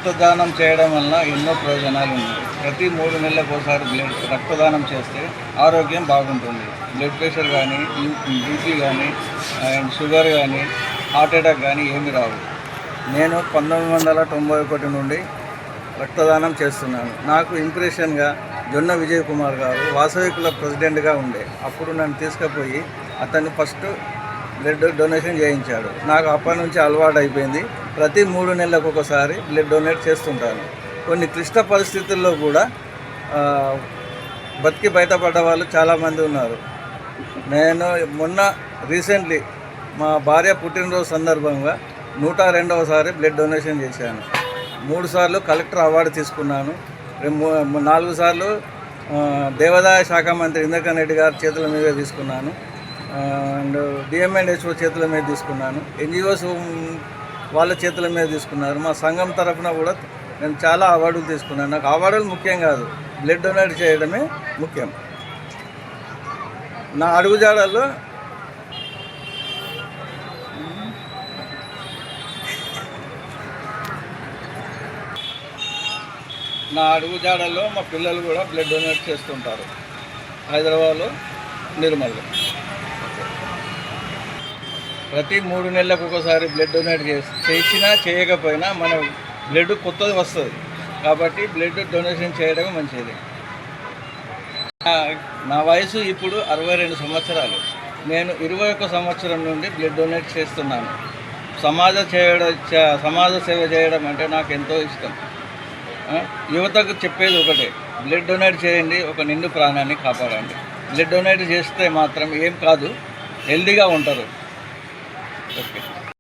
రక్తదానం చేయడం వల్ల ఎన్నో ప్రయోజనాలు ఉన్నాయి. ప్రతి 3 నెలలకు ఒకసారి రక్తదానం చేస్తే ఆరోగ్యం బాగుంటుంది. బ్లడ్ ప్రెషర్ కానీ, బీపీ కానీ, అండ్ షుగర్ కానీ, హార్ట్ అటాక్ కానీ ఏమి రావు. నేను 1991 నుండి రక్తదానం చేస్తున్నాను. నాకు ఇంప్రెషన్గా జొన్న విజయ్ కుమార్ గారు వాసవి క్లబ్ ప్రెసిడెంట్గా ఉండే. అప్పుడు నన్ను తీసుకుపోయి అతను ఫస్ట్ బ్లడ్ డొనేషన్ చేయించాడు. నాకు అప్పటి నుంచి అలవాటు అయిపోయింది. ప్రతి 3 నెలలకు ఒకసారి బ్లడ్ డొనేట్ చేస్తుంటాను. కొన్ని క్లిష్ట పరిస్థితుల్లో కూడా బతికి బయటపడ్డ వాళ్ళు చాలామంది ఉన్నారు. నేను మొన్న రీసెంట్లీ మా భార్య పుట్టినరోజు సందర్భంగా 102వ బ్లడ్ డొనేషన్ చేశాను. 3 సార్లు కలెక్టర్ అవార్డు తీసుకున్నాను. 4 సార్లు దేవాదాయ శాఖ మంత్రి ఇంద్రకరణ్ రెడ్డి గారి చేతుల మీద తీసుకున్నాను. అండ్ డిఎంఎన్హెచ్ఓ చేతుల మీద తీసుకున్నాను. ఎన్జిఓస్ వాళ్ళ చేతుల మీద తీసుకున్నారు. మా సంఘం తరఫున కూడా నేను చాలా అవార్డులు తీసుకున్నాను. నాకు అవార్డులు ముఖ్యం కాదు, బ్లడ్ డొనేట్ చేయడమే ముఖ్యం. నా అడుగుజాడల్లో మా పిల్లలు కూడా బ్లడ్ డొనేట్ చేస్తుంటారు. హైదరాబాద్లో, నిర్మల్లో ప్రతి 3 నెలలకు ఒకసారి బ్లడ్ డొనేట్ చేసినా చేయకపోయినా మన బ్లడ్ కొత్తది వస్తుంది. కాబట్టి బ్లడ్ డొనేషన్ చేయడం మంచిది. నా వయసు ఇప్పుడు 62 సంవత్సరాలు. నేను 21 సంవత్సరం నుండి బ్లడ్ డొనేట్ చేస్తున్నాను. సమాజ సేవ చేయడం అంటే నాకు ఎంతో ఇష్టం. యువతకు చెప్పేది ఒకటే, బ్లడ్ డొనేట్ చేయండి, ఒక నిండు ప్రాణాన్ని కాపాడండి. బ్లడ్ డొనేట్ చేస్తే మాత్రం ఏం కాదు, హెల్తీగా ఉంటారు. ఓకే.